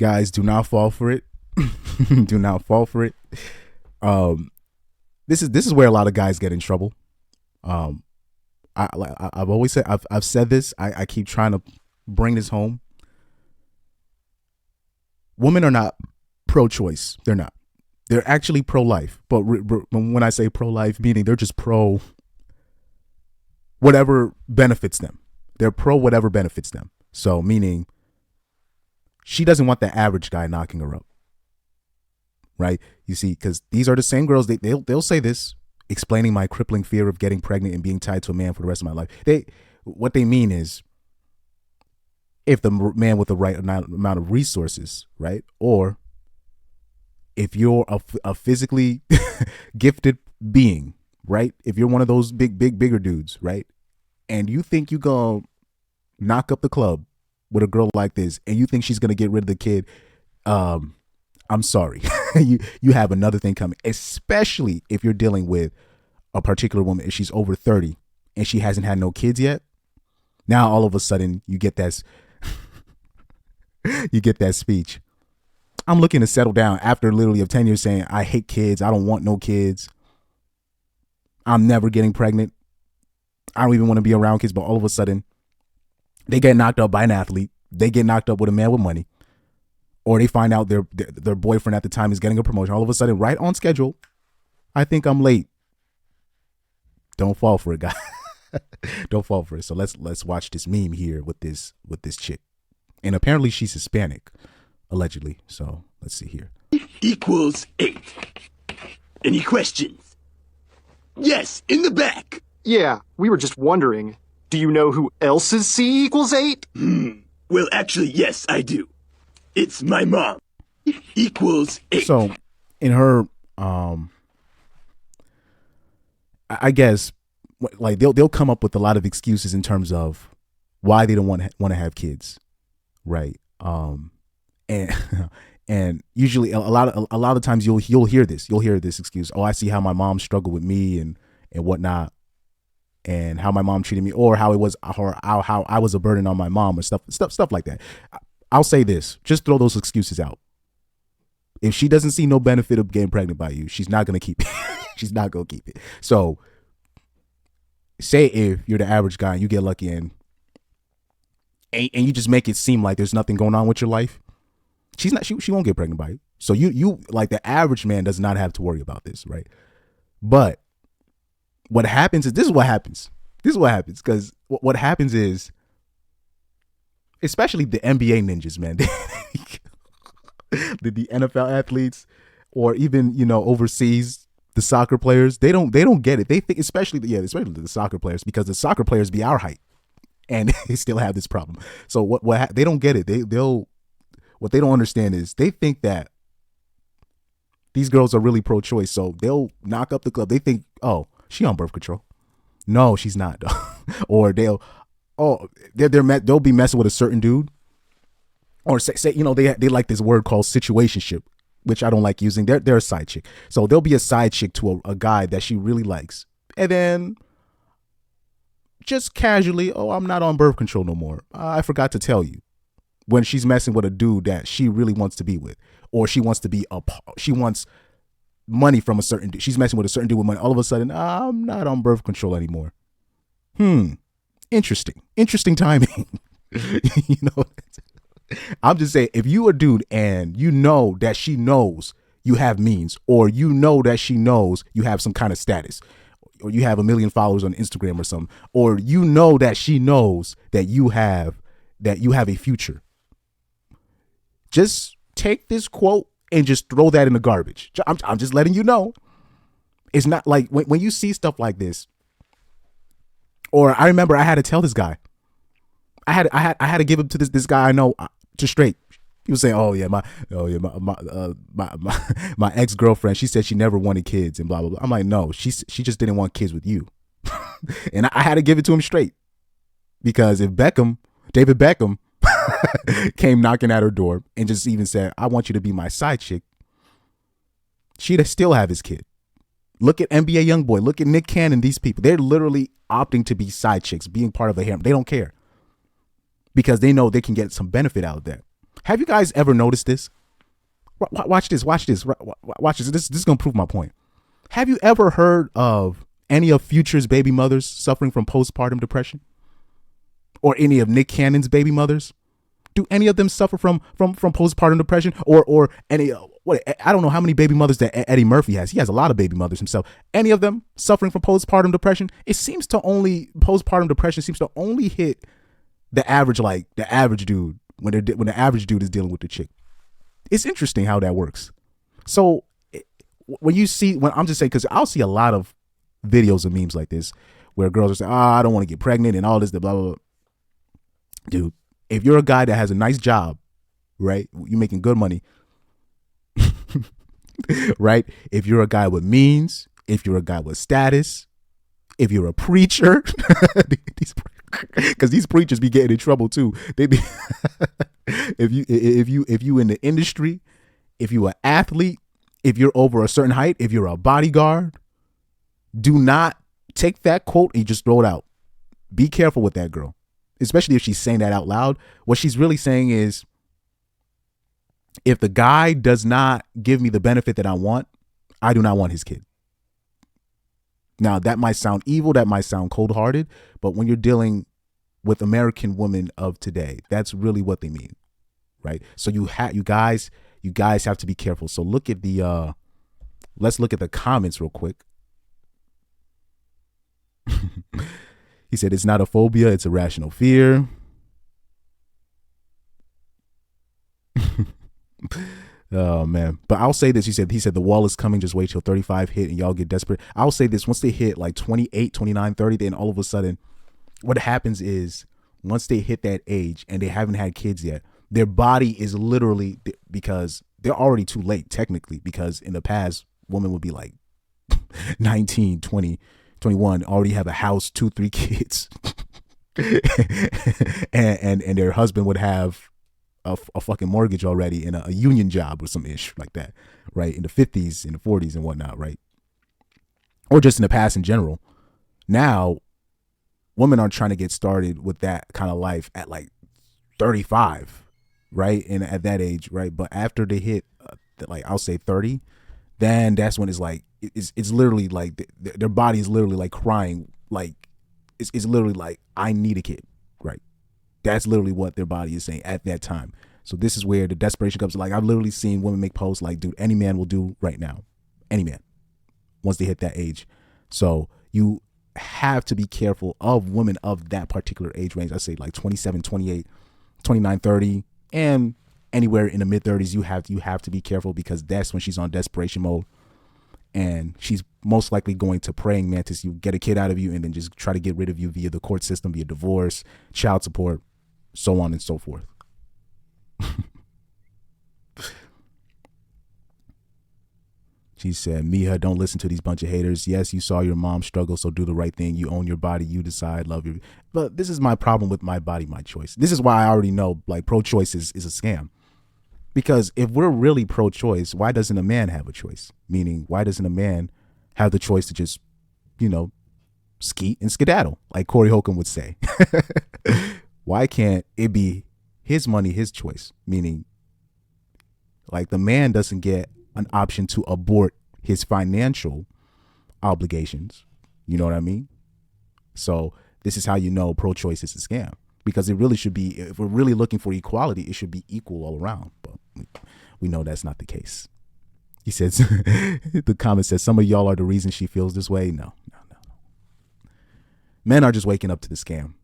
Guys, do not fall for it. Do not fall for it. This is where a lot of guys get in trouble. I've always said I've said this. I keep trying to bring this home. Women are not pro-choice. They're not. They're actually pro-life. But when I say pro-life, meaning they're just pro whatever benefits them. They're pro whatever benefits them. So meaning she doesn't want the average guy knocking her up. Right? You see, because these are the same girls. They'll say this, explaining my crippling fear of getting pregnant and being tied to a man for the rest of my life. What they mean is, if the man with the right amount of resources, right, or if you're a physically gifted being, right, if you're one of those bigger dudes, right, and you think you gonna knock up the club with a girl like this, and you think she's gonna get rid of the kid, I'm sorry. you have another thing coming, especially if you're dealing with a particular woman. If she's over 30 and she hasn't had no kids yet, now all of a sudden you get that speech. I'm looking to settle down after literally of 10 years saying, I hate kids. I don't want no kids. I'm never getting pregnant. I don't even want to be around kids. But all of a sudden they get knocked up by an athlete. They get knocked up with a man with money. Or they find out their boyfriend at the time is getting a promotion. All of a sudden, right on schedule, I think I'm late. Don't fall for it, guys. Don't fall for it. So let's watch this meme here with this chick. And apparently she's Hispanic, allegedly. So let's see here. Equals 8. Any questions? Yes, in the back. Yeah, we were just wondering. Do you know who else's C equals 8? Well, actually, yes, I do. It's my mom. Equals 8. So, in her, I guess, like they'll come up with a lot of excuses in terms of why they don't want to have kids, right? And and usually a lot of times you'll hear this excuse. Oh, I see how my mom struggled with me and whatnot, and how my mom treated me, or how it was, or how I was a burden on my mom, or stuff like that. I'll say this, just throw those excuses out. If she doesn't see no benefit of getting pregnant by you, she's not going to keep it. She's not going to keep it. So say if you're the average guy and you get lucky and you just make it seem like there's nothing going on with your life, she won't get pregnant by you. So you like the average man does not have to worry about this, right? But what happens is, this is what happens. Because what happens is, especially the NBA ninjas, man, the NFL athletes, or even, overseas, the soccer players, they don't get it. They think, especially the soccer players, because the soccer players be our height and they still have this problem. So what they don't get it. What they don't understand is they think that these girls are really pro-choice. So they'll knock up the club. They think, oh, she on birth control. No, she's not. Or they'll be messing with a certain dude, or say they like this word called situationship, which I don't like using. They're a side chick, so they'll be a side chick to a guy that she really likes, and then just casually, oh, I'm not on birth control no more. I forgot to tell you, when she's messing with a dude that she really wants to be with, or she wants money from a certain dude. She's messing with a certain dude with money. All of a sudden, I'm not on birth control anymore. Interesting timing. I'm just saying, if you a dude and you know that she knows you have means, or you know that she knows you have some kind of status, or you have 1 million followers on Instagram or something, or you know that she knows that you have a future, just take this quote and just throw that in the garbage. I'm just letting you know. It's not like when you see stuff like this. Or I remember I had to tell this guy. I had to give him to this guy I know, just straight. He was saying, my ex-girlfriend, she said she never wanted kids and blah blah blah. I'm like, no, she just didn't want kids with you. And I had to give it to him straight, because if David Beckham came knocking at her door and just even said, I want you to be my side chick, she'd still have his kid. Look at NBA YoungBoy. Look at Nick Cannon. These people, they're literally opting to be side chicks, being part of the harem. They don't care, because they know they can get some benefit out of that. Have you guys ever noticed this? Watch this. Watch this. Watch this. This is gonna prove my point. Have you ever heard of any of Future's baby mothers suffering from postpartum depression, or any of Nick Cannon's baby mothers? Do any of them suffer from postpartum depression, or any? What, I don't know how many baby mothers that Eddie Murphy has. He has a lot of baby mothers himself. Any of them suffering from postpartum depression? It seems to only postpartum depression seems to only hit the average dude when the average dude is dealing with the chick. It's interesting how that works. So when I'm just saying, because I'll see a lot of videos and memes like this where girls are saying, I don't want to get pregnant and all this, blah, blah, blah. Dude, if you're a guy that has a nice job, right? You're making good money, right? If you're a guy with means, if you're a guy with status, if you're a preacher, because these preachers be getting in trouble too. They be if you in the industry, if you an athlete, if you're over a certain height, if you're a bodyguard, do not take that quote and just throw it out. Be careful with that girl, especially if she's saying that out loud. What she's really saying is, if the guy does not give me the benefit that I want, I do not want his kid. Now, that might sound evil, that might sound cold-hearted, but when you're dealing with American women of today, that's really what they mean, right? So you guys have to be careful. So let's look at the comments real quick. He said it's not a phobia, it's a rational fear. Oh man. But I'll say this. He said the wall is coming, just wait till 35 hit and y'all get desperate. I'll say this, once they hit like 28, 29, 30, then all of a sudden what happens is, once they hit that age and they haven't had kids yet, their body is literally, because they're already too late technically, because in the past women would be like 19, 20, 21, already have a house, 2-3 kids. and their husband would have a fucking mortgage already and a union job or some ish like that, right? In the 50s, in the 40s and whatnot, right? Or just in the past in general. Now, women are trying to get started with that kind of life at like 35, right? And at that age, right? But after they hit, like I'll say 30, then that's when it's like, it's literally like their body is literally like crying, like it's literally like, I need a kid, right? That's literally what their body is saying at that time. So this is where the desperation comes. Like, I've literally seen women make posts like, dude, any man will do right now. Any man, once they hit that age. So you have to be careful of women of that particular age range. I say like 27, 28, 29, 30, and anywhere in the mid 30s, you have to be careful, because that's when she's on desperation mode. And she's most likely going to praying mantis you, get a kid out of you, and then just try to get rid of you via the court system, via divorce, child support, so on and so forth. She said, Mia, don't listen to these bunch of haters. Yes, you saw your mom struggle, so do the right thing. You own your body. You decide. Love your... But this is my problem with my body, my choice. This is why I already know, like, pro-choice is a scam. Because if we're really pro-choice, why doesn't a man have a choice? Meaning, why doesn't a man have the choice to just, skeet and skedaddle, like Corey Holcomb would say? Why can't it be his money, his choice? Meaning, like, the man doesn't get an option to abort his financial obligations. You know what I mean? So this is how you know pro-choice is a scam. Because it really should be, if we're really looking for equality, it should be equal all around. But we know that's not the case. He says, the comment says, some of y'all are the reason she feels this way. No. Men are just waking up to the scam.